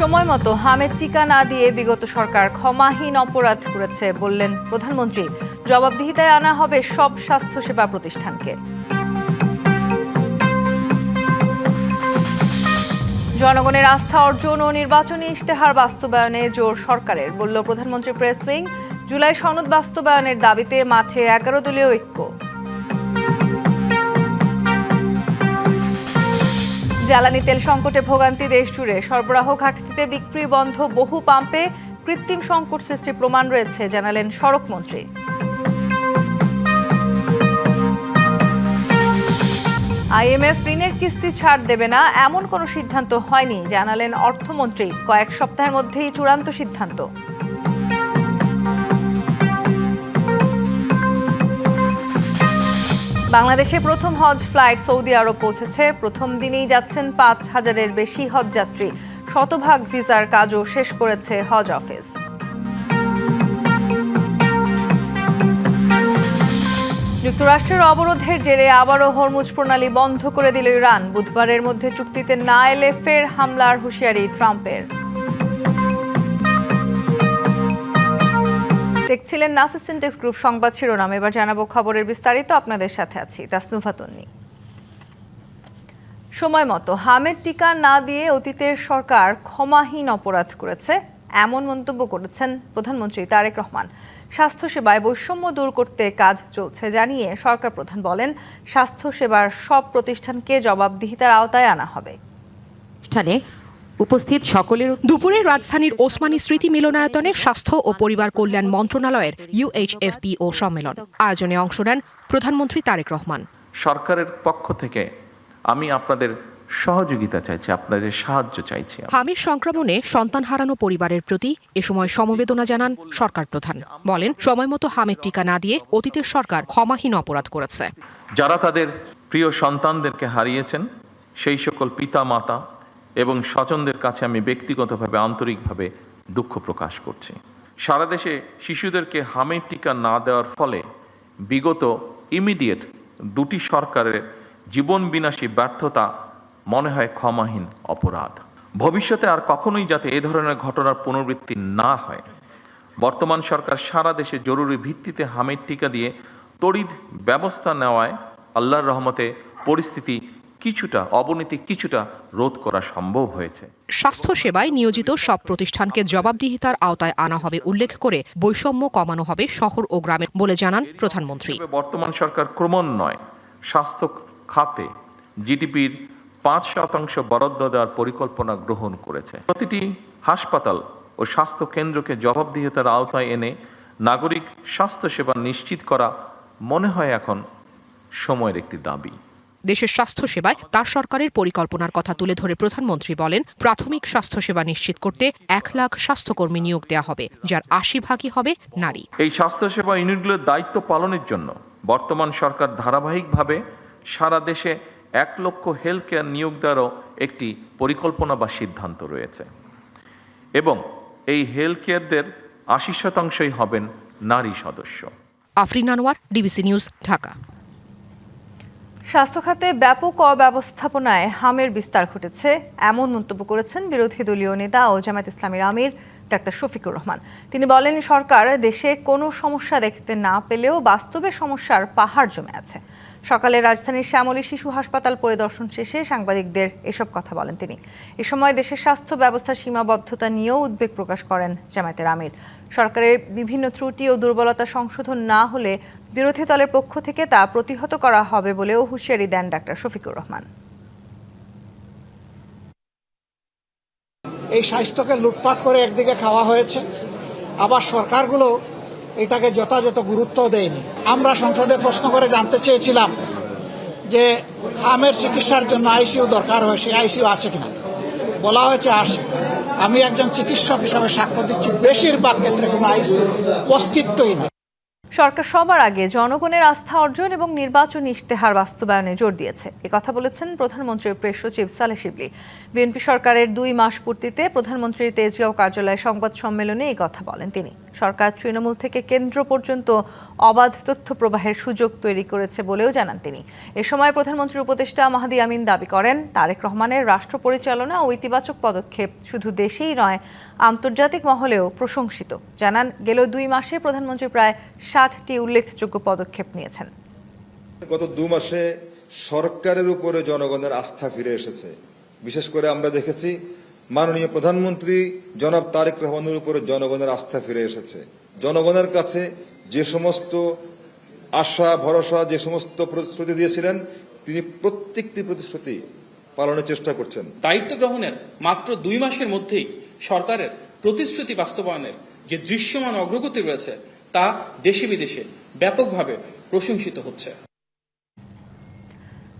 সময় মতো হামের টিকা না দিয়ে বিগত সরকার ক্ষমাহীন অপরাধ করেছে বললেন প্রধানমন্ত্রী। জবাবদিহিতায় আনা হবে সব স্বাস্থ্যসেবা প্রতিষ্ঠানকে। জনগণের আস্থা অর্জন ও নির্বাচনী ইশতেহার বাস্তবায়নে জোর সরকারের, বলল প্রধানমন্ত্রী প্রেস উইং। জুলাই সনদ বাস্তবায়নের দাবিতে মাঠে 11 দলীয় ঐক্য। জ্বালানি তেল সংকটে ভোগান্তি দেশ জুড়ে, সরবরাহ ঘাটতিতে বিক্রি বন্ধ বহু পাম্পে, কৃত্রিম সংকট সৃষ্টির প্রমাণ রয়েছে জানালেন সড়কমন্ত্রী। আইএমএফ ঋণের কিস্তি ছাড় দেবে না এমন কোনো সিদ্ধান্ত হয়নি জানালেন অর্থমন্ত্রী। কয়েক সপ্তাহের মধ্যেই চূড়ান্ত সিদ্ধান্ত। বাংলাদেশে প্রথম হজ ফ্লাইট সৌদি আরব পৌঁছেছে। প্রথম দিনেই যাচ্ছেন 5,000-এর বেশি হজযাত্রী। শতভাগ ভিসার কাজও শেষ করেছে হজ অফিস। যুক্তরাষ্ট্রের অবরোধের জেরে আবারও হরমুজ প্রণালী বন্ধ করে দিল ইরান। বুধবারের মধ্যে চুক্তিতে না এলে ফের হামলার হুঁশিয়ারি ট্রাম্পের। দেখছিলেন নাসিস ইন্ডেক্স গ্রুপ সংবাদ শিরোনাম। এবার জানাবো খবরের বিস্তারিত। আপনাদের সাথে আছি তাসনুভা তন্নি। সময় মতো হামের টিকা না দিয়ে অতীতের সরকার ক্ষমাহীন অপরাধ করেছে এমন মন্তব্য করেছেন প্রধানমন্ত্রী তারেক রহমান। স্বাস্থ্যসেবায় বৈষম্য দূর করতে কাজ চলছে জানিয়ে সরকার প্রধান বলেন, স্বাস্থ্যসেবার সব প্রতিষ্ঠানকে জবাবদিহিতার আওতায় আনা হবে। উপস্থিত সকলের দুপুরে রাজধানীর ওসমানী স্মৃতি মিলনায়তনে স্বাস্থ্য ও পরিবার কল্যাণ মন্ত্রণালয়ের UHFPO সম্মেলন আয়োজনে অংশ নেন প্রধানমন্ত্রী তারেক রহমান। সরকারের পক্ষ থেকে আমি আপনাদের সহযোগিতা চাইছি, আপনাদের সাহায্য চাইছি। হামির সংক্রমণে সন্তান হারানো পরিবারের প্রতি এ সময় সমবেদনা জানান সরকার প্রধান। বলেন, সময়মতো হামের টিকা না দিয়ে অতীতের সরকার ক্ষমাহীন অপরাধ করেছে। যারা তাদের প্রিয় সন্তানদেরকে হারিয়েছেন সেই সকল পিতা মাতা এবং স্বজনদের কাছে আমি ব্যক্তিগতভাবে আন্তরিকভাবে দুঃখ প্রকাশ করছি। সারা দেশে শিশুদেরকে হামের টিকা না দেওয়ার ফলে বিগত ইমিডিয়েট দুটি সরকারের জীবন বিনাশী ব্যর্থতা মনে হয় ক্ষমাহীন অপরাধ। ভবিষ্যতে আর কখনোই যাতে এ ধরনের ঘটনার পুনরাবৃত্তি না হয়, বর্তমান সরকার সারা দেশে জরুরি ভিত্তিতে হামের টিকা দিয়ে তড়িৎ ব্যবস্থা নেওয়ায় আল্লাহর রহমতে পরিস্থিতি অবনতি কিছুটা রোধ করা সম্ভব হয়েছে। স্বাস্থ্যসেবায় নিয়োজিত সব প্রতিষ্ঠানকে জবাবদিহিতার আওতায় আনা হবে উল্লেখ করে বৈষম্য কমানো হবে শহর ও গ্রামে বলে জানান প্রধানমন্ত্রী। বর্তমান সরকার ক্রমান্বয়ে স্বাস্থ্য খাতে জিডিপির 5% বরাদ্দ দেওয়ার পরিকল্পনা গ্রহণ করেছে। প্রতিটি হাসপাতাল ও স্বাস্থ্য কেন্দ্রকে জবাবদিহিতার আওতায় এনে নাগরিক স্বাস্থ্যসেবা নিশ্চিত করা মনে হয় এখন সময়ের একটি দাবি। দেশের স্বাস্থ্যসেবায় তার সরকারের পরিকল্পনার কথা তুলে ধরে প্রধানমন্ত্রী বলেন, প্রাথমিক স্বাস্থ্যসেবা নিশ্চিত করতে 1 লাখ স্বাস্থ্যকর্মী নিয়োগ দেওয়া হবে, যার 80% হবে নারী। এই স্বাস্থ্যসেবা ইউনিটগুলোর দায়িত্ব পালনের জন্য বর্তমান সরকার ধারাবাহিকভাবে সারা দেশে 1 লক্ষ হেলথ কেয়ার নিয়োগ দেওয়ারও একটি পরিকল্পনা বা সিদ্ধান্ত রয়েছে এবং এই হেলথ কেয়ারদের 80% হবেন নারী সদস্য। Afrin Anwar, DBC news, Dhaka. স্বাস্থ্য খাতে ব্যাপক অব্যবস্থাপনায় হামের বিস্তার ঘটেছে এমন মন্তব্য করেছেন বিরোধী দলীয় নেতা ও জামায়াত ইসলামীর আমির ডাক্তার শফিকুর রহমান। তিনি বলেন, সরকার দেশে কোনো সমস্যা দেখতে না পেলেও বাস্তবে সমস্যার পাহাড় জমে আছে। সকালে রাজধানীর শ্যামলী শিশু হাসপাতাল পরিদর্শন শেষে সাংবাদিকদের এসব কথা বলেন তিনি। এ সময় দেশের স্বাস্থ্য ব্যবস্থার সীমাবদ্ধতা নিয়েও উদ্বেগ প্রকাশ করেন জামায়াতের আমির। সরকারের বিভিন্ন ত্রুটি ও দুর্বলতা সংশোধন না হলে বিরোধী দলের পক্ষ থেকে তা প্রতিহত করা হবে বলেও হুঁশিয়ারি দেন ডাক্তার শফিকুর রহমান। এই স্বাস্থ্যকে লুটপাট করে একদিকে খাওয়া হয়েছে, আবার সরকারগুলো এটাকে যথাযথ গুরুত্ব দেয়নি। আমরা সংসদে প্রশ্ন করে জানতে চেয়েছিলাম যে হামের চিকিৎসার জন্য আইসিইউ দরকার হয়, সেই আইসিইউ আছে কিনা। বলা হয়েছে আসে। আমি একজন চিকিৎসক হিসাবে সাক্ষ্য দিচ্ছি, বেশিরভাগ ক্ষেত্রে কোনো আইসিইউ অস্তিত্বই নেই। সরকার সবার আগে জনগণের আস্থা অর্জন এবং নির্বাচনী ইশতেহার বাস্তবায়নে জোর দিয়েছে, কথা বলেছেন প্রধানমন্ত্রীর প্রেস সচিব সালেহ শিবলি। বিএনপি সরকারের 2 মাস পূর্তিতে প্রধানমন্ত্রীর তেজগাঁও কার্যালয়ে সংবাদ সম্মেলনে এই কথা বলেন তিনি। সরকার তৃণমূল থেকে কেন্দ্র পর্যন্ত অবাধ তথ্য প্রবাহের সুযোগ তৈরি করেছে বলেও জানান তিনি। এ সময় প্রধানমন্ত্রীর উপদেষ্টা মাহাদি আমিন দাবি করেন, তারেক রহমানের রাষ্ট্র পরিচালনা ও ইতিবাচক পদক্ষেপ শুধু দেশেই নয়, আন্তর্জাতিক মহলেও প্রশংসিত। জানান, গেল 2 মাসে প্রধানমন্ত্রী প্রায় 60টি উল্লেখযোগ্য পদক্ষেপ নিয়েছেন। গত 2 মাসে সরকারের উপরে জনগণের আস্থা ফিরে এসেছে। বিশেষ করে আমরা দেখেছি মাননীয় প্রধানমন্ত্রী জনাব তারেক রহমানের উপরে জনগণের আস্থা ফিরে এসেছে। জনগণের কাছে যে সমস্ত আশা ভরসা, যে সমস্ত প্রতিশ্রুতি দিয়েছিলেন, তিনি প্রত্যেকটি প্রতিশ্রুতি পালনের চেষ্টা করছেন। দায়িত্ব গ্রহণের মাত্র 2 মাসের মধ্যেই সরকারের প্রতিশ্রুতি বাস্তবায়নের যে দৃশ্যমান অগ্রগতি রয়েছে তা দেশে বিদেশে ব্যাপকভাবে প্রশংসিত হচ্ছে।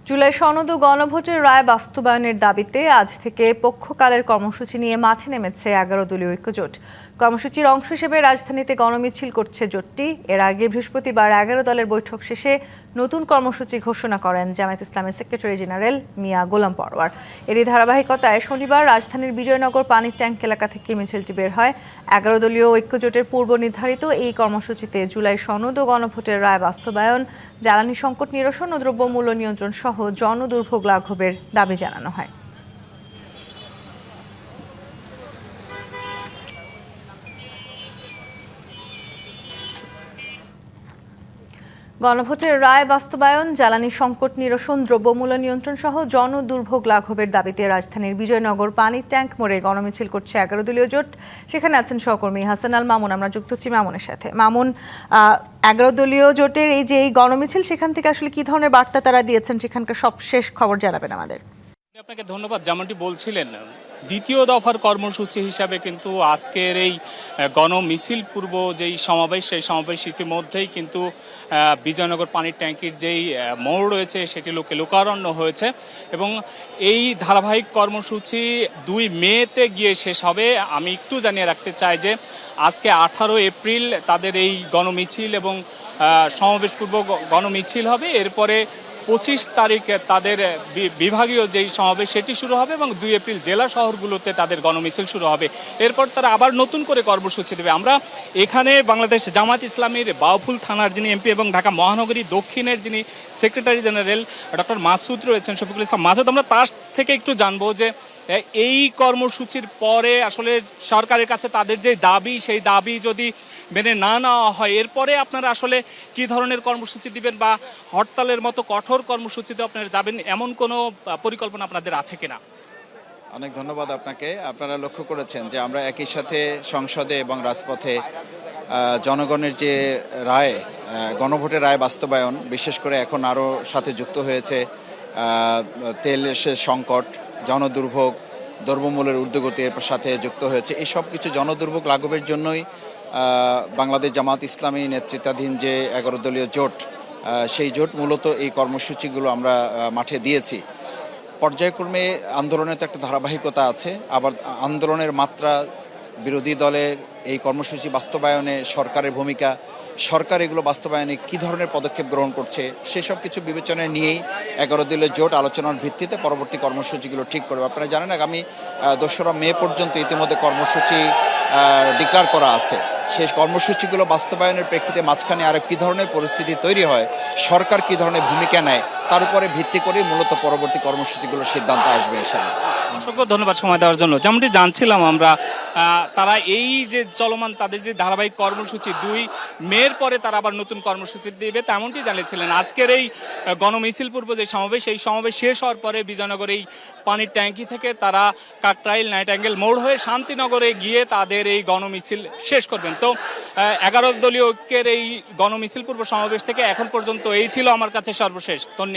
জুলাই সনদ ও গণভোটের রায় বাস্তবায়নের দাবিতে আজ থেকে পক্ষকালের কর্মসূচি নিয়ে মাঠে নেমেছে 11 দলীয় ঐক্যজোট। কর্মসূচির অংশ হিসেবে রাজধানীতে গণমিছিল করছে জোটটি। এর আগে বৃহস্পতিবার 11 দলের বৈঠক শেষে নতুন কর্মসূচি ঘোষণা করেন জামায়াত ইসলামের সেক্রেটারি জেনারেল মিয়া গোলাম পরওয়ার। এরই ধারাবাহিকতায় শনিবার রাজধানীর বিজয়নগর পানির ট্যাঙ্ক এলাকা থেকে মিছিলটি বের হয়। 11 দলীয় ঐক্যজোটের পূর্ব নির্ধারিত এই কর্মসূচিতে জুলাই সনদ ও গণভোটের রায় বাস্তবায়ন, জ্বালানি সংকট নিরসন ও দ্রব্যমূল্য নিয়ন্ত্রণ সহ জনদুর্ভোগ লাঘবের দাবি জানানো হয়। গণভোটের রায় বাস্তবায়ন, জ্বালানি সংকট নিরসন, দ্রব্যমূল্য নিয়ন্ত্রণ সহ জনদুর্ভোগ লাঘবের দাবিতে রাজধানীর বিজয়নগর পানির ট্যাঙ্ক মোড়ে গণমিছিল করছে 11 দলীয় জোট। সেখানে আছেন সহকর্মী হাসান আল মামুন। আমরা যুক্ত হচ্ছি মামুনের সাথে। মামুন, 11 দলীয় জোটের এই যে গণমিছিল, সেখান থেকে আসলে কি ধরনের বার্তা তারা দিয়েছেন, সেখানকার সবশেষ খবর জানাবেন আমাদের। আপনাকে ধন্যবাদ। যেমনটি বলছিলেন, দ্বিতীয় দফার কর্মসূচি হিসাবে কিন্তু আজকের এই গণমিছিল পূর্ব যেই সমাবেশ, সেই সমাবেশ ইতিমধ্যেই কিন্তু বিজয়নগর পানির ট্যাঙ্কির যেই মোড় রয়েছে সেটি লোকারণ্য হয়েছে এবং এই ধারাবাহিক কর্মসূচি 2 মেতে গিয়ে শেষ হবে। আমি একটু জানিয়ে রাখতে চাই যে আজকে 18 এপ্রিল তাদের এই গণমিছিল এবং সমাবেশ পূর্ব গণমিছিল হবে। এরপরে 25 তারিখ তাদের বিভাগীয় যেই সমাবেশ সেটি শুরু হবে এবং 2 এপ্রিল জেলা শহরগুলোতে তাদের গণমিছিল শুরু হবে। এরপর তারা আবার নতুন করে কর্মসূচি দেবে। আমরা এখানে বাংলাদেশ জামাত ইসলামীর বাউফুল থানার যিনি এমপি এবং ঢাকা মহানগরী দক্ষিণের যিনি সেক্রেটারি জেনারেল ডক্টর মাসুদ রয়েছেন, শফিকুল ইসলাম মাসুদ, আমরা তার থেকে একটু জানবো যে এই কর্মসূচির পরে আসলে সরকারের কাছে তাদের যে দাবি, সেই দাবি যদি মেনে না নেওয়া হয়, এরপরে আপনারা আসলে কি ধরনের কর্মসূচি দিবেন বা হরতালের মতো কঠোর কর্মসূচিতে আপনারা যাবেন, এমন কোনো পরিকল্পনা আপনাদের আছে কিনা? অনেক ধন্যবাদ আপনাকে। আপনারা লক্ষ্য করেছেন যে আমরা একই সাথে সংসদে এবং রাজপথে জনগণের যে রায়, গণভোটের রায় বাস্তবায়ন, বিশেষ করে এখন আরও সাথে যুক্ত হয়েছে তেলের সংকট, জনদুর্ভোগ, দ্রব্যমূল্যের ঊর্ধ্বগতি এর সাথে যুক্ত হয়েছে। এই সব কিছু জনদুর্ভোগ লাঘবের জন্যই বাংলাদেশ জামাত ইসলামী নেতৃত্বাধীন যে 11 দলীয় জোট, সেই জোট মূলত এই কর্মসূচিগুলো আমরা মাঠে দিয়েছি। পর্যায়ক্রমে আন্দোলনের তো একটা ধারাবাহিকতা আছে, আবার আন্দোলনের মাত্রা, বিরোধী দলের এই কর্মসূচি বাস্তবায়নে সরকারের ভূমিকা, সরকার এগুলো বাস্তবায়নে কী ধরনের পদক্ষেপ গ্রহণ করছে, সেসব কিছু বিবেচনায় নিয়েই 11 দলীয় জোট আলোচনার ভিত্তিতে পরবর্তী কর্মসূচিগুলো ঠিক করবে। আপনারা জানেন আগামী 2রা মে পর্যন্ত ইতিমধ্যে কর্মসূচি ডিক্লেয়ার করা আছে। সেই কর্মসূচিগুলো বাস্তবায়নের প্রেক্ষিতে মাঝখানে আরও কী ধরনের পরিস্থিতি তৈরি হয়, সরকার কী ধরনের ভূমিকা নেয়, তার উপরে ভিত্তি করে মূলত পরবর্তী কর্মসূচিগুলোর সিদ্ধান্ত আসবে ইনশাআল্লাহ। অসংখ্য ধন্যবাদ সময় দেওয়ার জন্য। যেমনটি জানছিলাম আমরা, তারা এই যে চলমান তাদের যে ধারাবাহিক কর্মসূচি 2 মের পরে তারা আবার নতুন কর্মসূচি দেবে, তেমনটি জানিয়েছিলেন। আজকের এই গণমিছিল পূর্ব যে সমাবেশ, এই সমাবেশ শেষ হওয়ার পরে বিজয়নগর এই পানির ট্যাঙ্কি থেকে তারা কাকরাইল নাইট অ্যাঙ্গেল মোড় হয়ে শান্তিনগরে গিয়ে তাদের এই গণমিছিল শেষ করবেন। তো 11 দলীয় ঐক্যের এই গণমিছিল পূর্ব সমাবেশ থেকে এখন পর্যন্ত এই ছিল আমার কাছে সর্বশেষ। ধন্যবাদ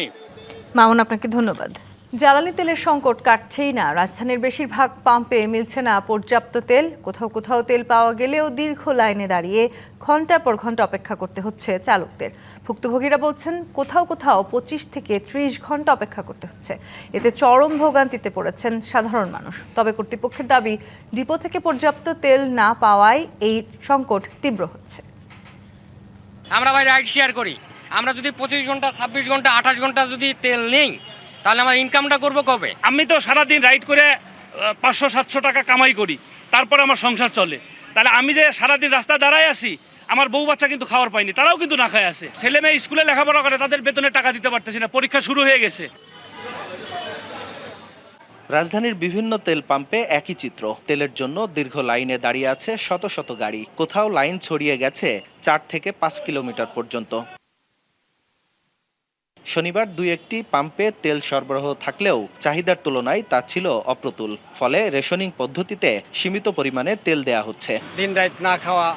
মামুন, আপনাকে ধন্যবাদ। জ্বালানি তেলের সংকট কাটছেই না। রাজধানীর বেশিরভাগ পাম্পে মিলছে না পর্যাপ্ত তেল। কোথাও কোথাও তেল পাওয়া গেলেও দীর্ঘ লাইনে দাঁড়িয়ে ঘন্টার পর ঘন্টা অপেক্ষা করতে হচ্ছে চালকদের। ভুক্তভোগীরা বলছেন কোথাও কোথাও 25 থেকে 30 ঘন্টা অপেক্ষা করতে হচ্ছে। এতে চরম ভোগান্তিতে পড়েছেন সাধারণ মানুষ। তবে কর্তৃপক্ষের দাবি, ডিপো থেকে পর্যাপ্ত তেল না পাওয়ায় এই সংকট তীব্র হচ্ছে। আমরা ভাই রাইড শেয়ার করি, আমরা যদি 25 ঘন্টা 26 ঘন্টা 28 ঘন্টা যদি তেল নেই, তাহলে আমার ইনকামটা করবো কবে? আমি তো সারাদিন রাইড করে 500-700 টাকা কামাই করি, তারপরে আমার সংসার চলে। তাহলে আমি যে সারাদিন রাস্তায় দাঁড়ায় আছি, আমার বউ বাচ্চা কিন্তু খাবার পায়নি, তারাও কিন্তু না খায় আছে। ছেলে মেয়ে স্কুলে লেখাপড়া করে, তাদের বেতনের টাকা দিতে পারতেছি না, পরীক্ষা শুরু হয়ে গেছে। রাজধানীর বিভিন্ন তেল পাম্পে একই চিত্র। তেলের জন্য দীর্ঘ লাইনে দাঁড়িয়ে আছে শত শত গাড়ি। কোথাও লাইন ছড়িয়ে গেছে 4 থেকে 5 কিলোমিটার পর্যন্ত। শনিবার 2-1টি পাম্পে তেল সরবরাহ থাকলেও চাহিদার তুলনায় তা ছিল অপ্রতুল। ফলে রেশনিং পদ্ধতিতে সীমিত পরিমাণে তেল দেয়া হচ্ছে। দিন রাত না খাওয়া,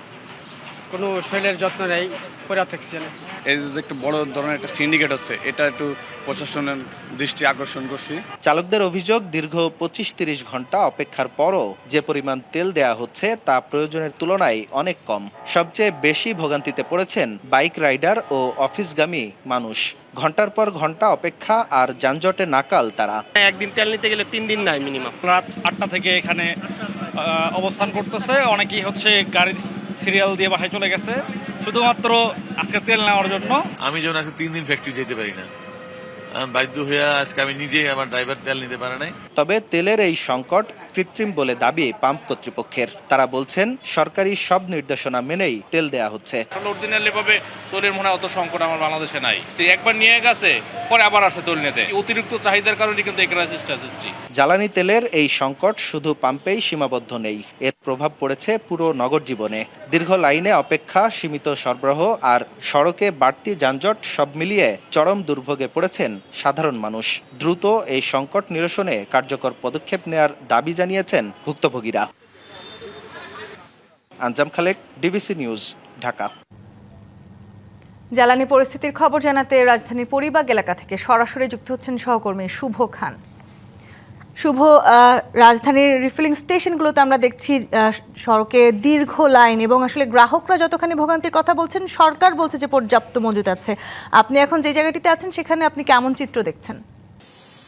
কোনো শরীরের যত্ন নেই, পড়ে থাকছে না। এই যে একটা বড় ধরনের একটা সিন্ডিকেট হচ্ছে, এটা একটু প্রশাসনের দৃষ্টি আকর্ষণ করছি। চালকদের অভিযোগ, দীর্ঘ 25-30 ঘন্টা অপেক্ষার পরও যে পরিমাণ তেল দেয়া হচ্ছে তা প্রয়োজনের তুলনায় অনেক কম। সবচেয়ে বেশি ভোগান্তিতে পড়েছেন বাইক রাইডার ও অফিসগামী মানুষ। ঘন্টার পর ঘন্টা অপেক্ষা আর যানজটে নাকাল তারা। একদিন তেল নিতে গেলে 3 দিন নাই মিনিমাম। রাত 8টা থেকে এখানে অবস্থান করতেছে, অনেকেই হচ্ছে গাড়ির সিরিয়াল দিয়ে বাসায় চলে গেছে শুধুমাত্র আজকে তেল নেওয়ার জন্য। আমি যেমন আজকে 3 দিন ফ্যাক্টরি যেতে পারি না, বাধ্য হয়ে আজকে আমি নিজেই আমার ড্রাইভার তেল নিতে পারে নাই। তবে তেলের এই সংকট কৃত্রিম বলে দাবি পাম্প কর্তৃপক্ষের। তারা বলছেন সরকারি সব নির্দেশনা মেনেই তেল দেয়া হচ্ছে। অরিজিনালি ভাবে তেলের মনে অত সংকট আমার বাংলাদেশে নাই। একবার নিয়ে গেছে, পরে আবার আসে তেল নিতে। অতিরিক্ত চাহিদার কারণে কিন্তু এই ক্রাইসিসটা সৃষ্টি। জ্বালানি তেলের এই সংকট শুধু পাম্পেই সীমাবদ্ধ নেই, এর প্রভাব পড়েছে পুরো নগর জীবনে। দীর্ঘ লাইনে অপেক্ষা, সীমিত সরবরাহ আর সড়কে বাড়তি যানজট সব মিলিয়ে চরম দুর্ভোগে পড়েছেন সাধারণ মানুষ। দ্রুত এই সংকট নিরসনে কার্যকর পদক্ষেপ নেয়ার দাবি জানিয়েছেন ভুক্তভোগীরা। আঞ্জাম খালেক, ডিবিসি নিউজ, ঢাকা। জ্বালানি পরিস্থিতির খবর জানাতে রাজধানীর পরিবাগ এলাকা থেকে সরাসরি যুক্ত হচ্ছেন সহকর্মী শুভ খান। শুভ, রাজধানীর রিফিলিং স্টেশনগুলোতে আমরা দেখছি সড়কে দীর্ঘ লাইন এবং আসলে গ্রাহকরা যতখানি ভোগান্তির কথা বলছেন, সরকার বলছে যে পর্যাপ্ত মজুদ আছে। আপনি এখন যে জায়গাটিতে আছেন সেখানে আপনি কেমন চিত্র দেখছেন?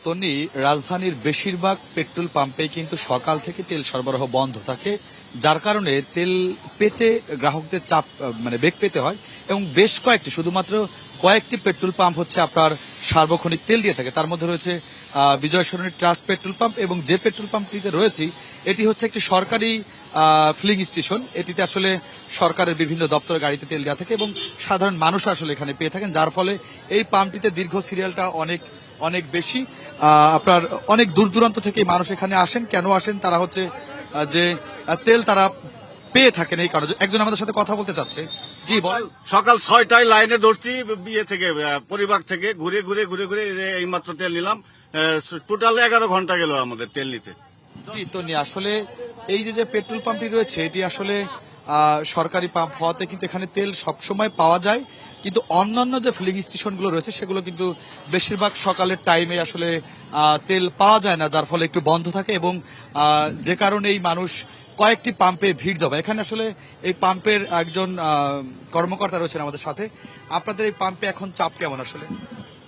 তন্নি, রাজধানীর বেশিরভাগ পেট্রোল পাম্পে কিন্তু সকাল থেকে তেল সরবরাহ বন্ধ থাকে, যার কারণে তেল পেতে গ্রাহকদের চাপ বেগ পেতে হয়। এবং বেশ কয়েকটি, শুধুমাত্র কয়েকটি পেট্রোল পাম্প হচ্ছে আপনার সার্বক্ষণিক তেল দিয়ে থাকে। তার মধ্যে রয়েছে বিজয় সরণি ট্রাস্ট পেট্রোল পাম্প, এবং যে পেট্রোল পাম্পটিতে রয়েছি এটি হচ্ছে একটি সরকারি ফিলিং স্টেশন। এটিতে আসলে সরকারের বিভিন্ন দপ্তরের গাড়িতে তেল দেওয়া থাকে এবং সাধারণ মানুষ আসলে এখানে পেয়ে থাকেন, যার ফলে এই পাম্পটিতে দীর্ঘ সিরিয়ালটা অনেক বেশি। আপনার অনেক দূর দূরান্ত থেকে মানুষ এখানে আসেন। কেন আসেন? তারা হচ্ছে যে তেল তারা পেয়ে থাকেন এই কারণে। একজন আমাদের সাথে কথা বলতে চাচ্ছে। জি বল। সকাল 6টায় লাইনে ধরছি, বিয়ে থেকে পরিবার থেকে ঘুরে এই মাত্র তেল নিলাম। টোটাল 11 ঘন্টা গেল আমাদের তেল নিতে। জি তন্নি, আসলে এই যে পেট্রোল পাম্পটি রয়েছে এটি আসলে সরকারি পাম্প হওয়াতে কিন্তু এখানে তেল সবসময় পাওয়া যায়, কিন্তু অন্যান্য যে ফিলিং স্টেশনগুলো রয়েছে সেগুলো কিন্তু বেশিরভাগ সকালের টাইমে আসলে তেল পাওয়া যায় না, যার ফলে একটু বন্ধ থাকে এবং যে কারণেই মানুষ কয়েকটি পাম্পে ভিড় জমা। এখানে আসলে এই পাম্পের একজন কর্মকর্তা রয়েছেন আমাদের সাথে। আপনাদের এই পাম্পে এখন চাপ কেমন? আসলে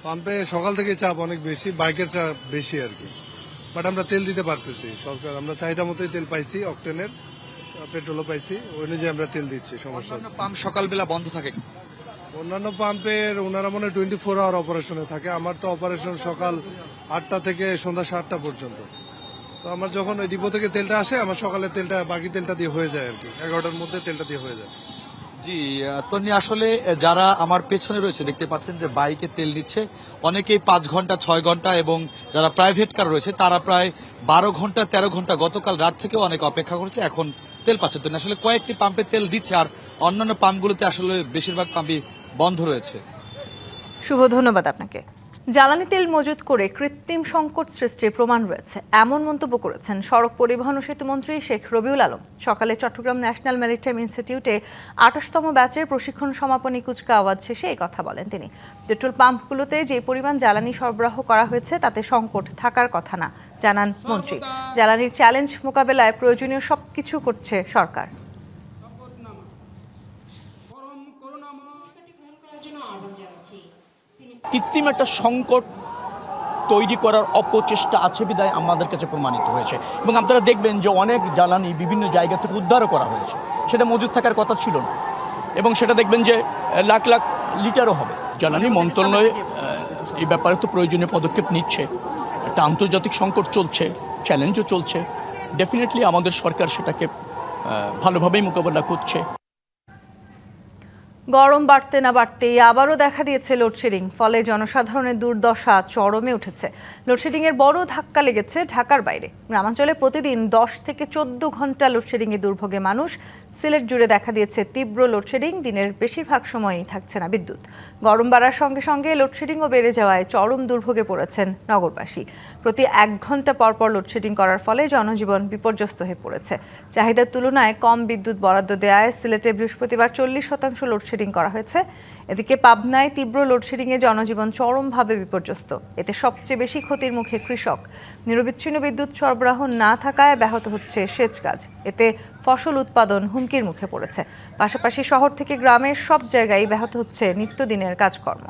পাম্পে সকাল থেকে চাপ অনেক বেশি, বাইকের চাপ বেশি আর কি, বাট আমরা তেল দিতে পারতেছি। সরকার আমরা চাহিদা মতোই তেল পাইছি, অকটেনের পেট্রোলও পাইছি, ওই অনুযায়ী আমরা তেল দিচ্ছি। সমস্যা পাম্প সকালবেলা বন্ধ থাকে? অন্যান্য পাম্পের ওনারা মনে 24 আওয়ার অপারেশনে থাকে। আমার তো অপারেশন সকাল 8টা থেকে সন্ধ্যা 7টা পর্যন্ত। তো আমার যখন ওই ডিপো থেকে তেলটা আসে, আমার সকালে তেলটা বাকি তেলটা দিয়ে হয়ে যায় আর কি, 11টার মধ্যে তেলটা দিয়ে হয়ে যায়। জি তন্নি, আসলে যারা আমার পেছনে রয়েছে দেখতে পাচ্ছেন যে বাইকে তেল নিচ্ছে, অনেকেই 5 ঘন্টা 6 ঘন্টা, এবং যারা প্রাইভেট কার রয়েছে তারা প্রায় 12 ঘন্টা 13 ঘন্টা গতকাল রাত থেকেও অনেক অপেক্ষা করছে, এখন তেল পাচ্ছে। তো আসলে কয়েকটি পাম্পে তেল দিচ্ছে, আর অন্যান্য পাম্পগুলোতে আসলে বেশিরভাগ পাম্পই বন্ধ রয়েছে। শুভ, ধন্যবাদ আপনাকে। জ্বালানি তেল মজুত করে কৃত্রিম সংকট সৃষ্টির প্রমাণ রয়েছে, এমন মন্তব্য করেছেন সড়ক পরিবহন ও সেতুমন্ত্রী শেখ রবিউল আলম। সকালে চট্টগ্রাম ন্যাশনাল ম্যারিটাইম ইনস্টিটিউটে 28তম ব্যাচের প্রশিক্ষণ সমাপনী কুচকাওয়াজ শেষে এই কথা বলেন তিনি। পেট্রোল পাম্পগুলোতে যে পরিমাণ জ্বালানি সরবরাহ করা হয়েছে তাতে সংকট থাকার কথা না, জানান মন্ত্রী। জ্বালানির চ্যালেঞ্জ মোকাবেলায় প্রয়োজনীয় সবকিছু করছে সরকার। কৃত্রিম একটা সংকট তৈরি করার অপচেষ্টা আছে বিধায় আমাদের কাছে প্রমাণিত হয়েছে, এবং আপনারা দেখবেন যে অনেক জ্বালানি বিভিন্ন জায়গা থেকে উদ্ধারও করা হয়েছে, সেটা মজুদ থাকার কথা ছিল না, এবং সেটা দেখবেন যে লাখ লাখ লিটারও হবে। জ্বালানি মন্ত্রণালয় এই ব্যাপারে তো প্রয়োজনীয় পদক্ষেপ নিচ্ছে। একটা আন্তর্জাতিক সংকট চলছে, চ্যালেঞ্জও চলছে। ডেফিনেটলি আমাদের সরকার সেটাকে ভালোভাবেই মোকাবেলা করছে। গরম বাড়তে না বাড়তেই আবারও দেখা দিয়েছে লোডশেডিং, ফলে জনসাধারণের দুর্দশা চরমে উঠেছে। লোডশেডিংয়ের বড় ধাক্কা লেগেছে ঢাকার বাইরে। গ্রামাঞ্চলে প্রতিদিন 10 থেকে 14 ঘন্টা লোডশেডিংয়ে দুর্ভোগে মানুষ। সিলেট জুড়ে দেখা দিয়েছে তীব্র লোডশেডিং, দিনের বেশিরভাগ সময়ই থাকছে না বিদ্যুৎ। গরম বাড়ার সঙ্গে সঙ্গে লোডশেডিংও বেড়ে যাওয়ায় চরম দুর্ভোগে পড়েছেন নগরবাসী। প্রতি 1 ঘন্টা পর পর লোডশেডিং করার ফলে জনজীবন বিপর্যস্ত হয়ে পড়েছে। চাহিদার তুলনায় কম বিদ্যুৎ বরাদ্দ দেওয়ায় সিলেটে বৃহস্পতিবার 40% লোডশেডিং করা হয়েছে। এদিকে পাবনায় তীব্র লোডশেডিংয়ে জনজীবন চরমভাবে বিপর্যস্ত। এতে সবচেয়ে বেশি ক্ষতির মুখে কৃষক। নিরবিচ্ছিন্ন বিদ্যুৎ সরবরাহ না থাকায় ব্যাহত হচ্ছে সেচ কাজ। এতে ফসল উৎপাদন হুমকির মুখে পড়েছে। পাশাপাশি শহর থেকে গ্রামের সব জায়গায় ব্যাহত হচ্ছে নিত্যদিনের কাজকর্ম।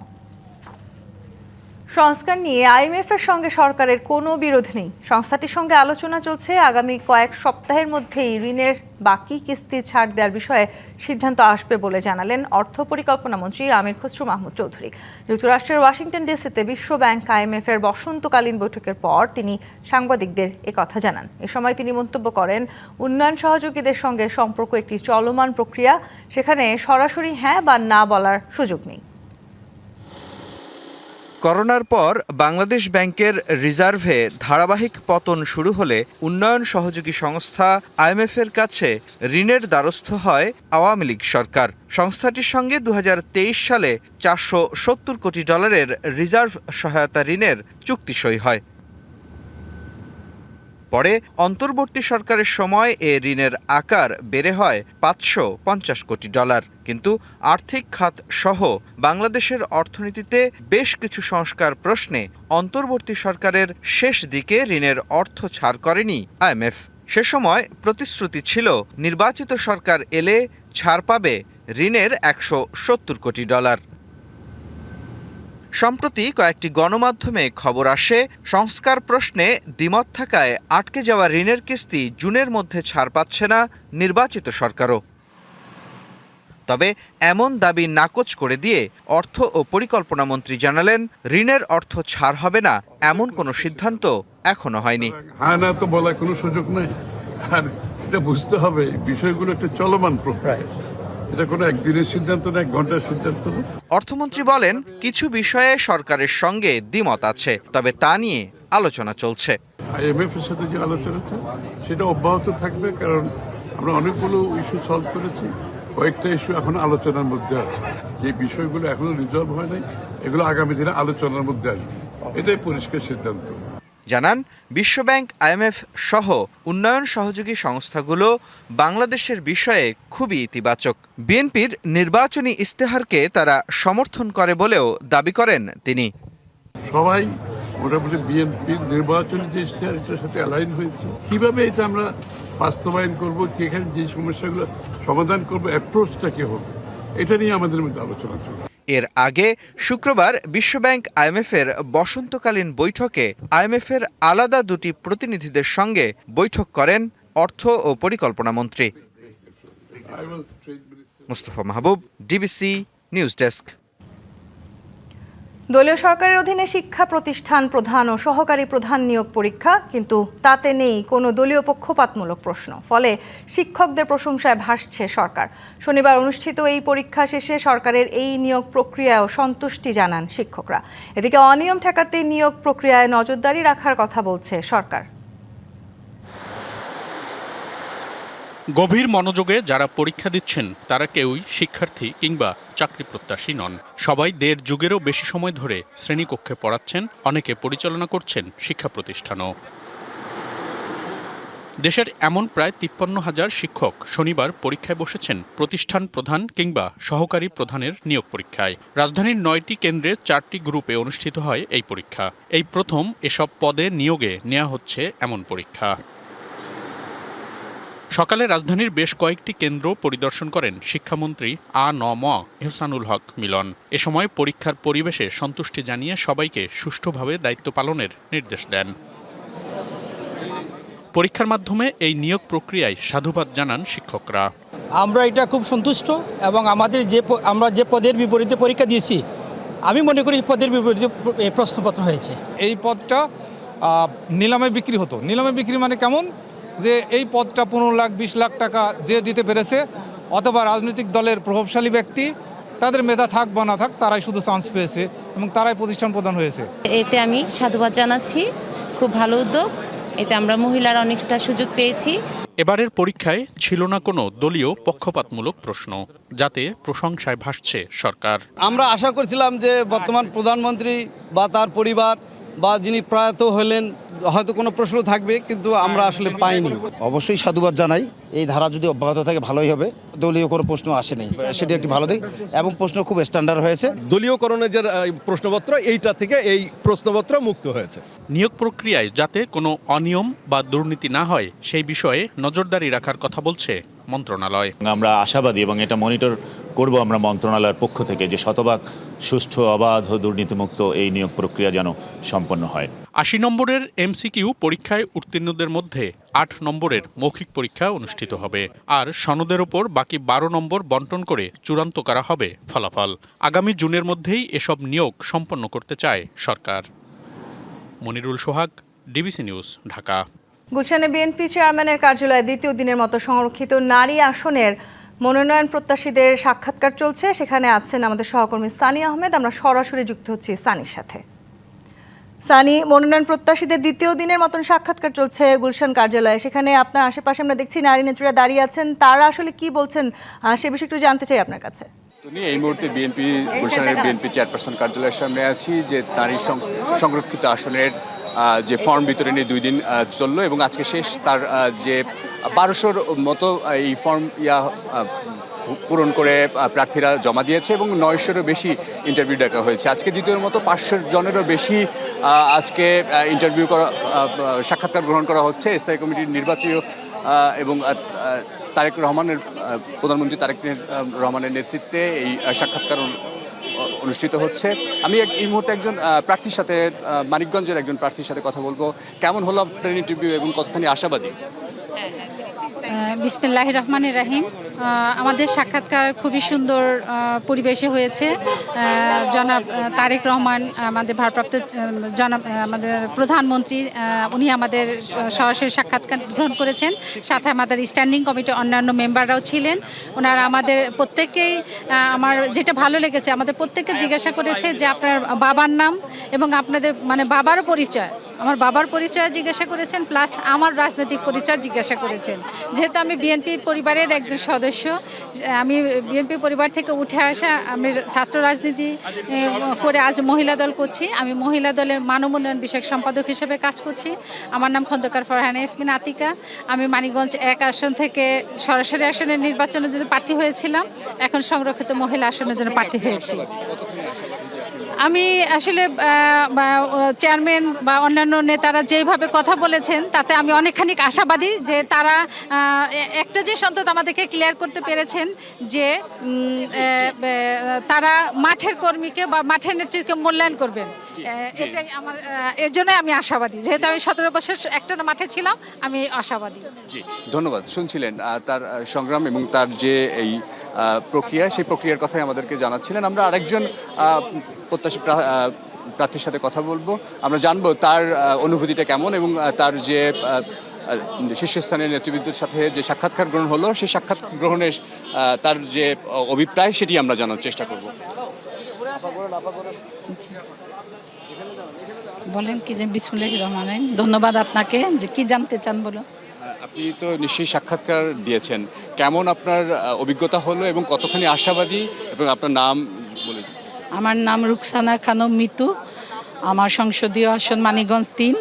সংস্কার নিয়ে আইএমএফের সঙ্গে সরকারের কোনো বিরোধ নেই। সংস্থাটির সঙ্গে আলোচনা চলছে। আগামী কয়েক সপ্তাহের মধ্যেই ঋণের বাকি কিস্তি ছাড় দেওয়ার বিষয়ে সিদ্ধান্ত আসবে বলে জানালেন অর্থ পরিকল্পনা মন্ত্রী আমির খসরু মাহমুদ চৌধুরী। যুক্তরাষ্ট্রের ওয়াশিংটন ডিসিতে বিশ্ব ব্যাংক আইএমএফের বসন্তকালীন বৈঠকের পর তিনি সাংবাদিকদের একথা জানান। এ সময় তিনি মন্তব্য করেন, উন্নয়ন সহযোগীদের সঙ্গে সম্পর্ক একটি চলমান প্রক্রিয়া, সেখানে সরাসরি হ্যাঁ বা না বলার সুযোগ নেই। করোনার পর বাংলাদেশ ব্যাংকের রিজার্ভে ধারাবাহিক পতন শুরু হলে উন্নয়ন সহযোগী সংস্থা আইএমএফের কাছে ঋণের দ্বারস্থ হয় আওয়ামী লীগ সরকার। সংস্থাটির সঙ্গে 2023 সালে $470 কোটি রিজার্ভ সহায়তা ঋণের চুক্তি সই হয়। পরে অন্তর্বর্তী সরকারের সময় এ ঋণের আকার বেড়ে হয় $550 কোটি। কিন্তু আর্থিক খাত সহ বাংলাদেশের অর্থনীতিতে বেশ কিছু সংস্কার প্রশ্নে অন্তর্বর্তী সরকারের শেষ দিকে ঋণের অর্থ ছাড় করেনি আইএমএফ। সে সময় প্রতিশ্রুতি ছিল নির্বাচিত সরকার এলে ছাড় পাবে ঋণের $170 কোটি। সম্প্রতি কয়েকটি গণমাধ্যমে খবর আসে, সংস্কার প্রশ্নে দ্বিমত থাকায় আটকে যাওয়া ঋণের কিস্তি জুনের মধ্যে ছাড় পাচ্ছে না নির্বাচিত সরকারও। তবে এমন দাবি নাকচ করে দিয়ে অর্থ ও পরিকল্পনা মন্ত্রী জানালেন, ঋণের অর্থ ছাড় হবে না এমন কোনো সিদ্ধান্ত এখনো হয়নি। হ্যাঁ না তো বলার কোনো সুযোগ নেই। আর এটা বুঝতে হবে বিষয়গুলো একটা চলমান প্রক্রিয়া, এটা কোনো একদিনের সিদ্ধান্ত না, 1 ঘন্টার সিদ্ধান্ত না। অর্থমন্ত্রী বলেন, কিছু বিষয়ে সরকারের সঙ্গে দ্বিমত আছে, তবে তা নিয়ে আলোচনা চলছে। আইএমএফ এর সাথে যে আলোচনাটা সেটা অব্যাহত থাকবে, কারণ আমরা অনেকগুলো ইস্যু সলভ করেছি, কয়েকটা ইস্যু এখন আলোচনার মধ্যে আছে। যে বিষয়গুলো এখনো রিজলভ হয় নাই, এগুলো আগামী দিনে আলোচনার মধ্যে আসবে, এটাই পরিষ্কার সিদ্ধান্ত। জানান, বিশ্বব্যাংক, আইএমএফ সহ উন্নয়ন সহযোগী সংস্থাগুলো বাংলাদেশের বিষয়ে খুবই ইতিবাচক। বিএনপির নির্বাচনী ইস্তেহারকে তারা সমর্থন করে বলেও দাবি করেন তিনি। সবাই মোটামুটি বিএনপির নির্বাচনী যে ইস্তেহার এটার সাথে অ্যালাইন হয়েছে। কিভাবে এটা আমরা বাস্তবায়ন করবো, এখানে যে সমস্যাগুলো সমাধান করবো, অ্যাপ্রোচটা কি হবে, এটা নিয়ে আমাদের মধ্যে আলোচনা চলছে। এর আগে শুক্রবার বিশ্বব্যাংক আইএমএফের বসন্তকালীন বৈঠকে আইএমএফের আলাদা 2টি প্রতিনিধিদের সঙ্গে বৈঠক করেন অর্থ ও পরিকল্পনা মন্ত্রী। মুস্তফা মাহবুব, ডিবিসি নিউজ ডেস্ক। দলীয় সরকারের অধীনে শিক্ষা প্রতিষ্ঠান প্রধান ও সহকারী প্রধান নিয়োগ পরীক্ষা, কিন্তু তাতে নেই কোনো দলীয় পক্ষপাতমূলক প্রশ্ন। ফলে শিক্ষকদের প্রশংসায় ভাসছে সরকার। শনিবার অনুষ্ঠিত এই পরীক্ষা শেষে সরকারের এই নিয়োগ প্রক্রিয়ায়ও সন্তুষ্টি জানান শিক্ষকরা। এদিকে অনিয়ম ঠেকাতে নিয়োগ প্রক্রিয়ায় নজরদারি রাখার কথা বলছে সরকার। গভীর মনোযোগে যারা পরীক্ষা দিচ্ছেন তারা কেউই শিক্ষার্থী কিংবা চাকরি প্রত্যাশী নন। সবাই 1.5 যুগেরও বেশি সময় ধরে শ্রেণীকক্ষে পড়াচ্ছেন, অনেকে পরিচালনা করছেন শিক্ষা প্রতিষ্ঠানও। দেশের এমন প্রায় 53,000 শিক্ষক শনিবার পরীক্ষায় বসেছেন প্রতিষ্ঠান প্রধান কিংবা সহকারী প্রধানের নিয়োগ পরীক্ষায়। রাজধানীর 9টি কেন্দ্রে 4টি গ্রুপে অনুষ্ঠিত হয় এই পরীক্ষা। এই প্রথম এসব পদে নিয়োগে নেওয়া হচ্ছে এমন পরীক্ষা। সকালে রাজধানীর বেশ কয়েকটি কেন্দ্র পরিদর্শন করেন শিক্ষামন্ত্রী আ.ন.ম এহসানুল হক মিলন। এ সময় পরীক্ষার পরিবেশে সন্তুষ্টি জানিয়ে সবাইকে সুষ্ঠুভাবে দায়িত্ব পালনের নির্দেশ দেন। পরীক্ষার মাধ্যমে এই নিয়োগ প্রক্রিয়ায় সাধুবাদ জানান শিক্ষকরা। আমরা এটা খুব সন্তুষ্ট এবং আমরা যে পদের বিপরীতে পরীক্ষা দিয়েছি, আমি মনে করি পদের বিপরীতে প্রশ্নপত্র হয়েছে। এই পদটা নিলামে বিক্রি হতো। নিলামে বিক্রি মানে কেমন? যে এই পদটা 15 লাখ 20 লাখ টাকা যে দিতে পেরেছে, অথবা রাজনৈতিক দলের প্রভাবশালী ব্যক্তি, তাদের মেধা থাক বা না থাক তারাই শুধু চান্স পেয়েছে এবং তারাই প্রতিষ্ঠান প্রদান হয়েছে। এতে আমি সাধুবাদ জানাচ্ছি, খুব ভালো উদ্যোগ। এতে আমরা মহিলারা অনেকটা সুযোগ পেয়েছি। এবারের পরীক্ষায় ছিল না কোনো দলীয় পক্ষপাতমূলক প্রশ্ন, যাতে প্রশংসায় ভাসছে সরকার। আমরা আশা করছিলাম যে বর্তমান প্রধানমন্ত্রী বা তার পরিবার বা যিনি প্রয়াত হলেন হয়তো কোনো প্রশ্ন থাকবে, কিন্তু আমরা আসলে পাইনি। অবশ্যই সাধুবাদ জানাই, এই ধারা যদি অব্যাহত থাকে ভালোই হবে। দলীয় কোনো প্রশ্ন আসেনি, সেটি একটি ভালো দিক এবং প্রশ্ন খুব স্ট্যান্ডার্ড হয়েছে। দলীয়করণের যে প্রশ্নপত্র, এইটা থেকে এই প্রশ্নপত্র মুক্ত হয়েছে। নিয়োগ প্রক্রিয়ায় যাতে কোনো অনিয়ম বা দুর্নীতি না হয় সেই বিষয়ে নজরদারি রাখার কথা বলছে মন্ত্রণালয়। আমরা আশাবাদী এবং এটা মনিটর করব আমরা মন্ত্রণালয়ের পক্ষ থেকে যে শতভাগ সুষ্ঠু, অবাধ ও দুর্নীতিমুক্ত এই নিয়োগ প্রক্রিয়া যেন সম্পন্ন হয়। 80 নম্বরের এমসিকিউ পরীক্ষায় উত্তীর্ণদের মধ্যে 8 নম্বরের মৌখিক পরীক্ষা অনুষ্ঠিত হবে, আর সনদের ওপর বাকি 12 নম্বর বন্টন করে চূড়ান্ত করা হবে ফলাফল। আগামী জুনের মধ্যেই এসব নিয়োগ সম্পন্ন করতে চায় সরকার। মনিরুল সোহাগ, ডিবিসি নিউজ, ঢাকা। গুলশানে বিএনপি চেয়ারম্যানের কার্যালয়ে দ্বিতীয় দিনের মতো সংরক্ষিত নারী আসনের মনোনয়ন প্রত্যাশীদের সাক্ষাৎকার চলছে। সেখানে আছেন আমাদের সহকর্মী সানি আহমেদ। আমরা সরাসরি যুক্ত হচ্ছি সানির সাথে। সানি, মনোনয়ন প্রত্যাশীদের দ্বিতীয় দিনের মতন সাক্ষাৎকার চলছে গুলশান কার্যালয়ে। সেখানে আপনার আশেপাশে আমরা দেখছি নারী নেত্রীরা দাঁড়িয়ে আছেন, তারা আসলে কি বলছেন সে বিষয়ে একটু জানতে চাই আপনার কাছে। এই মুহূর্তে গুলশানের বিএনপি চেয়ারপারসন কার্যালয়ের সামনে আছি, যে নারী সংরক্ষিত আসনের যে ফর্ম বিতরণী 2 দিন চললো এবং আজকে শেষ। তার যে 1200-র মতো এই ফর্ম পূরণ করে প্রার্থীরা জমা দিয়েছে এবং 900-রও বেশি ইন্টারভিউ ডাকা হয়েছে। আজকে দ্বিতীয়ের মতো 500 জনেরও বেশি আজকে ইন্টারভিউ করা, সাক্ষাৎকার গ্রহণ করা হচ্ছে। স্থায়ী কমিটির নির্বাচী এবং তারেক রহমানের, প্রধানমন্ত্রী তারেক রহমানের নেতৃত্বে এই সাক্ষাৎকার অনুষ্ঠিত হচ্ছে। আমি এই মুহূর্তে একজন প্রার্থীর সাথে, মানিকগঞ্জের একজন প্রার্থীর সাথে কথা বলবো। কেমন হলো আপনার ইন্টারভিউ এবং কতখানি আশাবাদী? বিসমিল্লাহির রহমানির রহিম। আমাদের সাক্ষাৎকার খুবই সুন্দর পরিবেশে হয়েছে। জনাব তারেক রহমান, আমাদের ভারপ্রাপ্ত আমাদের প্রধানমন্ত্রী, উনি আমাদের সরাসরি সাক্ষাৎকার গ্রহণ করেছেন। সাথে আমাদের স্ট্যান্ডিং কমিটির অন্যান্য মেম্বাররাও ছিলেন। ওনারা আমাদের প্রত্যেককেই, আমার যেটা ভালো লেগেছে, আমাদের প্রত্যেককে জিজ্ঞাসা করেছে যে আপনার বাবার নাম এবং আপনাদের বাবারও পরিচয়, আমার বাবার পরিচয় জিজ্ঞাসা করেছেন, প্লাস আমার রাজনৈতিক পরিচয় জিজ্ঞাসা করেছেন। যেহেতু আমি বিএনপি পরিবারের একজন সদস্য, আমি বিএনপি পরিবার থেকে উঠে আসা, আমি ছাত্র রাজনীতি করে আজ মহিলা দল করছি। আমি মহিলা দলের মানব উন্নয়ন বিষয়ক সম্পাদক হিসেবে কাজ করছি। আমার নাম খন্দকার ফরহানা ইয়াসমিন আতিকা। আমি মানিকগঞ্জ 1 আসন থেকে সরাসরি আসনের নির্বাচনের জন্য প্রার্থী হয়েছিলাম, এখন সংরক্ষিত মহিলা আসনের জন্য প্রার্থী হয়েছি। আমি আসলে চেয়ারম্যান বা অন্যান্য নেতারা যেভাবে কথা বলেছেন তাতে আমি অনেকখানি আশাবাদী যে তারা একটা যে অন্তত আমাদেরকে ক্লিয়ার করতে পেরেছেন যে তারা মাঠের কর্মীকে বা মাঠের নেতৃত্বকে মূল্যায়ন করবেন। এটাই আমার, এর জন্য আমি আশাবাদী। যেহেতু আমি 17 বছর একটা মাঠে ছিলাম, আমি আশাবাদী। জি, ধন্যবাদ। শুনছিলেন তার সংগ্রাম এবং তার যে এই প্রক্রিয়া, সেই প্রক্রিয়ার কথাই আমাদেরকে জানাচ্ছিলেন। আমরা আরেকজন প্রত্যাশী প্রার্থীর সাথে কথা বলবো। আমরা জানবো তার অনুভূতিটা কেমন এবং তার যে শীর্ষস্থানীয় নেতৃবৃন্দের সাথে যে সাক্ষাৎকার গ্রহণ হলো, সেই সাক্ষাৎ গ্রহণের তার যে অভিপ্রায়, সেটি আমরা জানার চেষ্টা করব। বলেন কি যে বিসমিল্লাহির রহমানির রহিম। ধন্যবাদ আপনাকে। যে কি জানতে চান বলুন। আপনি তো নিশ্চয়ই সাক্ষাৎকার দিয়েছেন, কেমন আপনার অভিজ্ঞতা হলো এবং কতখানি আশাবাদী, এবং আপনার নাম বলে? আমার নাম রুকসানা খানম মিতু। আমার সংসদীয় আসন মানিকগঞ্জ 3।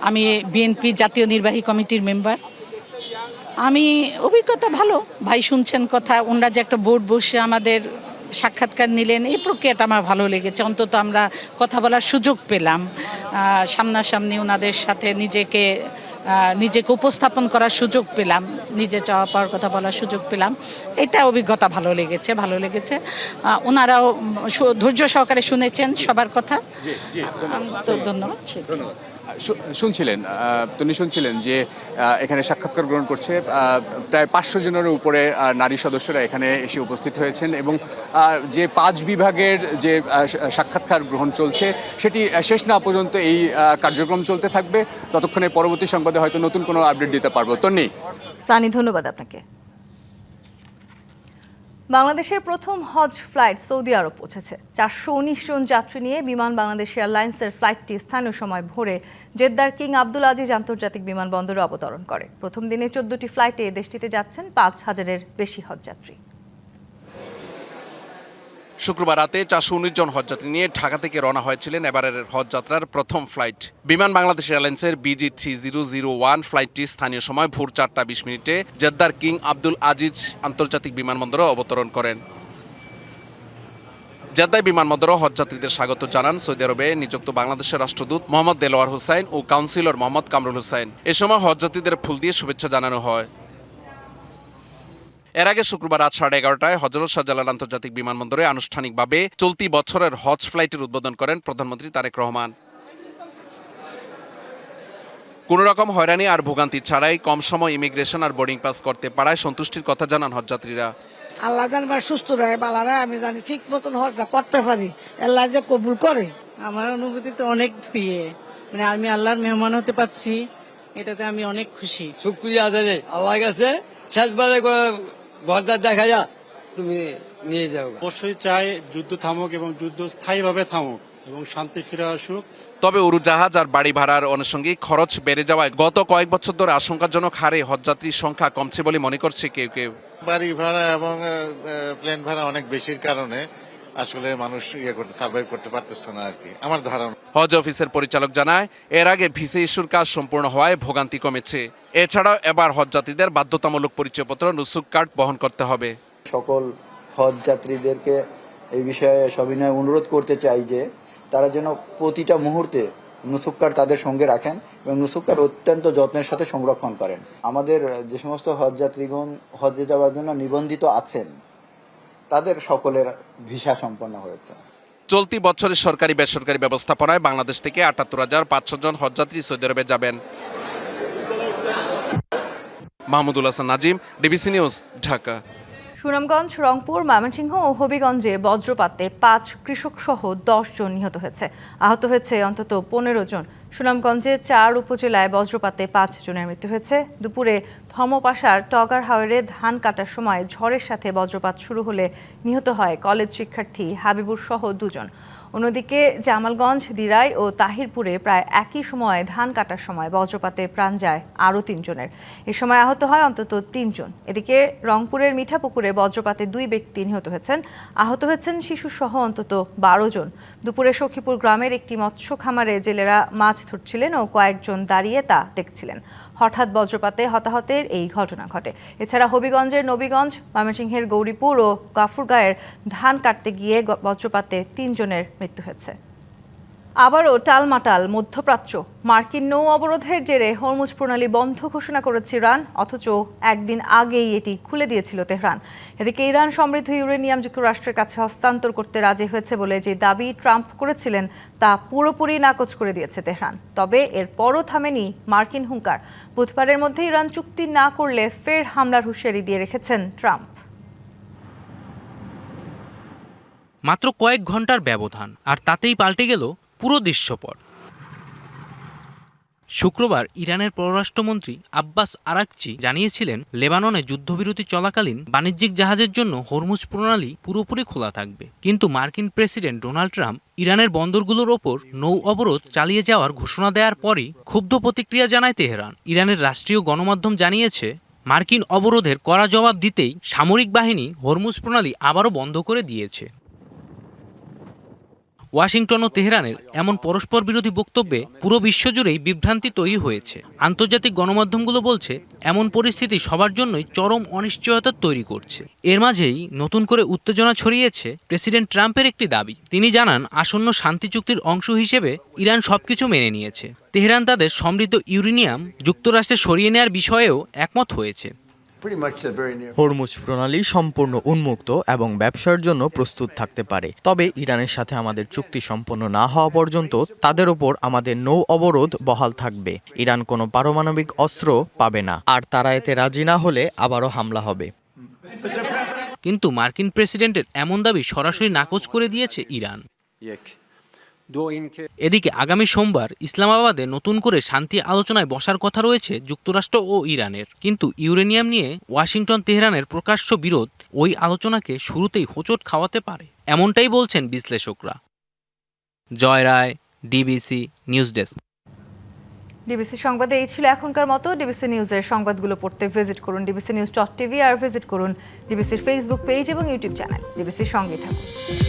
আমি বিএনপি জাতীয় নির্বাহী কমিটির মেম্বার। আমি অভিজ্ঞতা ভালো। ভাই শুনছেন কথা, ওনারা যে একটা বোর্ড বসে আমাদের সাক্ষাৎকার নিলেন, এই প্রক্রিয়াটা আমার ভালো লেগেছে। অন্তত আমরা কথা বলার সুযোগ পেলাম, সামনাসামনি ওনাদের সাথে নিজেকে উপস্থাপন করার সুযোগ পেলাম, নিজে চাওয়া পাওয়ার কথা বলার সুযোগ পেলাম। এটা অভিজ্ঞতা ভালো লেগেছে। ওনারাও ধৈর্য সহকারে শুনেছেন সবার কথা। তো ধন্যবাদ। শুনছিলেন তিনি শুনছিলেন যে এখানে সাক্ষাৎকার গ্রহণ করছে প্রায় 500 জনের উপরে নারী সদস্যরা এখানে এসে উপস্থিত হয়েছেন এবং যে 5 বিভাগের যে সাক্ষাৎকার গ্রহণ চলছে সেটি শেষ না পর্যন্ত এই কার্যক্রম চলতে থাকবে। ততক্ষণে পরবর্তী সংবাদে হয়তো নতুন কোনো আপডেট দিতে পারবো। তন্নি, সানি, ধন্যবাদ আপনাকে। বাংলাদেশের প্রথম হজ ফ্লাইট সৌদি আরব পৌঁছেছে। 419 জন যাত্রী নিয়ে বিমান বাংলাদেশ এয়ারলাইন্সের ফ্লাইটটি স্থানীয় সময় ভোরে জেদ্দার কিং আব্দুল আজিজ আন্তর্জাতিক বিমানবন্দরে অবতরণ করে। প্রথম দিনে 14টি ফ্লাইটে দেশটিতে যাচ্ছেন 5,000-এর বেশি হজযাত্রী। শুক্রবার রাতে 419 জন হজযাত্রী নিয়ে ঢাকা থেকে রওনা হয়েছিলেন এবারের হজযাত্রার প্রথম ফ্লাইট। বিমান বাংলাদেশ এয়ারলাইন্সের BG3001 ফ্লাইটটি স্থানীয় সময় ভোর 4টা 20 মিনিটে জেদ্দার কিং আব্দুল আজিজ আন্তর্জাতিক বিমানবন্দরে অবতরণ করেন। জেদ্দায় বিমানবন্দরে হজযাত্রীদের স্বাগত জানান সৌদি আরবে নিযুক্ত বাংলাদেশের রাষ্ট্রদূত মোহাম্মদ দেলোয়ার হোসাইন ও কাউন্সিলর মোহাম্মদ কামরুল হোসাইন। এ সময় হজযাত্রীদের ফুল দিয়ে শুভেচ্ছা জানানো হয়। এর আগে শুক্রবার রাত 11:30টায় হযরত শাহজালাল আন্তর্জাতিক বিমানবন্দরে আনুষ্ঠানিকভাবে চলতি বছরের হজ ফ্লাইটের উদ্বোধন করেন প্রধানমন্ত্রী তারেক রহমান। কোনো রকম হয়রানি আর ভোগান্তি ছাড়াই কম সময় ইমিগ্রেশন আর বোর্ডিং পাস করতে পারায় সন্তুষ্টির কথা জানান হজযাত্রীরা। আল্লাহ জানবার সুস্থ রায় বালারা আমি জানি ঠিক মতন হজটা করতে পারি, আল্লাহ যে কবুল করে। আমার অনুভূতি তো অনেক প্রিয়, মানে আমি আল্লাহর মেহমান হতে পারছি, এটাতে আমি অনেক খুশি। শুকরিয়া আদায় আল্লাহ কাছে শেষবারে ঘরটা দেখা যা তুমি নিয়ে যাও। অবশ্যই চাই যুদ্ধ থামুক এবং যুদ্ধ স্থায়ীভাবে থামুক এবং শান্তি ফিরে আসুক। তবে উড়োজাহাজ আর বাড়ি ভাড়ার আনুষঙ্গিক খরচ বেড়ে যাওয়ায় গত কয়েক বছর ধরে আশঙ্কাজনক হারে হজযাত্রীর সংখ্যা কমছে বলে মনে করছে কেউ কেউ। বাড়ি ভাড়া এবং প্লেন ভাড়া অনেক বেশির কারণে আসলে মানুষ সার্ভাইভ করতে পারতেছে না আর কি, আমার ধারণা। হজ অফিসের পরিচালক জানায় এর আগে ভিসা ইস্যুর কাজ সম্পূর্ণ হওয়ায় ভোগান্তি কমেছে। এছাড়াও এবার হজযাত্রীদের বাধ্যতামূলক পরিচয়পত্র নুসুক কার্ড বহন করতে হবে। সকল হজ যাত্রীদেরকে এই বিষয়ে সবিনয় অনুরোধ করতে চাই যে তারা যেন প্রতিটা মুহূর্তে নুসুক কার্ড তাদের সঙ্গে রাখেন এবং নুসুক কার্ড অত্যন্ত যত্নের সাথে সংরক্ষণ করেন। আমাদের যে সমস্ত হজ যাত্রীগণ হজে যাওয়ার জন্য নিবন্ধিত আছেন তাদের সকলের ভিসা সম্পন্ন হয়েছে। চলতি বছরের সরকারি বেসরকারি ব্যবস্থাপনায় বাংলাদেশ থেকে ৭৮,৫০০ জন হজযাত্রী সৌদি আরবে যাবেন। Mahmudul Hasan Nazim, DBC news, Dhaka. সুনামগঞ্জ, রংপুর, ময়মনসিংহ ও হবিগঞ্জে বজ্রপাতে 5 কৃষক সহ 10 জন নিহত হয়েছে। আহত হয়েছে অন্তত 15 জন। সুনামগঞ্জে 4 উপজেলায় বজ্রপাতে 5 জনের মৃত্যু হয়েছে। দুপুরে ধর্মপাশার টগার হাওরে ধান কাটার সময় ঝড়ের সাথে বজ্রপাত শুরু হলে নিহত হয় কলেজ শিক্ষার্থী হাবিবুর সহ 2 জন। অন্যদিকে জামালগঞ্জ, দিরাই ও তাহিরপুরে প্রায় একই সময়ে ধান কাটার সময় বজ্রপাতে প্রাণ যায় আরও 3 জনের। এ সময় আহত হয় অন্তত 3 জন। এদিকে রংপুরের মিঠাপুকুরে বজ্রপাতে 2 ব্যক্তি নিহত হয়েছেন। আহত হয়েছেন শিশুসহ অন্তত 12 জন। দুপুরে সখীপুর গ্রামের একটি মৎস্য খামারে জেলেরা মাছ ধরছিলেন ও কয়েকজন দাঁড়িয়ে তা দেখছিলেন। হঠাৎ বজ্রপাতে হতাহতের এই ঘটনা ঘটে। এছাড়া হবিগঞ্জের নবীগঞ্জ, ময়মনসিংহের গৌরীপুর ও গাফুরগাঁয়ের ধান কাটতে গিয়ে বজ্রপাতে 3 জনের মৃত্যু হয়েছে। আবারও টালমাটাল মধ্যপ্রাচ্য। মার্কিন নৌ অবরোধের জেরে হরমুজ প্রণালী বন্ধ ঘোষণা করেছে ইরান, অথচ একদিন আগেই এটি খুলে দিয়েছিল তেহরান। এদিকে ইরান সমৃদ্ধ ইউরেনিয়াম যুক্তরাষ্ট্রের কাছে হস্তান্তর করতে রাজি হয়েছে বলে যে দাবি ট্রাম্প করেছিলেন তা পুরোপুরি নাকচ করে দিয়েছে তেহরান। তবে এরপরও থামেনি মার্কিন হুঙ্কার। বুধবারের মধ্যে ইরান চুক্তি না করলে ফের হামলার হুঁশিয়ারি দিয়ে রেখেছেন ট্রাম্প। মাত্র কয়েক ঘন্টার ব্যবধান, আর তাতেই পাল্টে গেল পুরো দৃশ্যপট। শুক্রবার ইরানের পররাষ্ট্রমন্ত্রী আব্বাস আরাকচি জানিয়েছিলেন লেবাননে যুদ্ধবিরতি চলাকালীন বাণিজ্যিক জাহাজের জন্য হরমুজ প্রণালী পুরোপুরি খোলা থাকবে। কিন্তু মার্কিন প্রেসিডেন্ট ডোনাল্ড ট্রাম্প ইরানের বন্দরগুলোর ওপর নৌ অবরোধ চালিয়ে যাওয়ার ঘোষণা দেওয়ার পরই ক্ষুব্ধ প্রতিক্রিয়া জানায় তেহরান। ইরানের রাষ্ট্রীয় গণমাধ্যম জানিয়েছে মার্কিন অবরোধের কড়া জবাব দিতেই সামরিক বাহিনী হরমুজ প্রণালী আবারও বন্ধ করে দিয়েছে। ওয়াশিংটন ও তেহরানের এমন পরস্পর বিরোধী বক্তব্যে পুরো বিশ্বজুড়েই বিভ্রান্তি তৈরি হয়েছে। আন্তর্জাতিক গণমাধ্যমগুলো বলছে এমন পরিস্থিতি সবার জন্যই চরম অনিশ্চয়তা তৈরি করছে। এর মাঝেই নতুন করে উত্তেজনা ছড়িয়েছে প্রেসিডেন্ট ট্রাম্পের একটি দাবি। তিনি জানান আসন্ন শান্তি চুক্তির অংশ হিসেবে ইরান সবকিছু মেনে নিয়েছে। তেহরান তাদের সমৃদ্ধ ইউরেনিয়াম যুক্তরাষ্ট্রে সরিয়ে নেওয়ার বিষয়েও একমত হয়েছে। হরমুজ প্রণালী সম্পূর্ণ উন্মুক্ত এবং ব্যবসার জন্য প্রস্তুত থাকতে পারে, তবে ইরানের সাথে আমাদের চুক্তি সম্পন্ন না হওয়া পর্যন্ত তাদের ওপর আমাদের নৌ অবরোধ বহাল থাকবে। ইরান কোনো পারমাণবিক অস্ত্র পাবে না, আর তারা এতে রাজি না হলে আবারও হামলা হবে। কিন্তু মার্কিন প্রেসিডেন্টের এমন দাবি সরাসরি নাকচ করে দিয়েছে ইরান। এদিকে আগামী সোমবার ইসলামাবাদে নতুন করে শান্তি আলোচনায় বসার কথা রয়েছে যুক্তরাষ্ট্র ও ইরানের, কিন্তু ইউরেনিয়াম নিয়ে ওয়াশিংটন তেহরানের প্রকাশ্য বিরোধ ওই আলোচনাকে শুরুতেই হোঁচট খাওয়াতে পারে, এমনটাই বলছেন বিশ্লেষকরা। জয় রায়, ডিবিসি নিউজ ডেস্ক। ডিবিসি সংবাদে এই ছিল এখনকার মতো। ডিবিসি নিউজের সংবাদগুলো পড়তে ভিজিট করুন dbcnews.tv আর ভিজিট করুন ডিবিসির ফেসবুক পেজ এবং ইউটিউব চ্যানেল। ডিবিসির সঙ্গে থাকুন।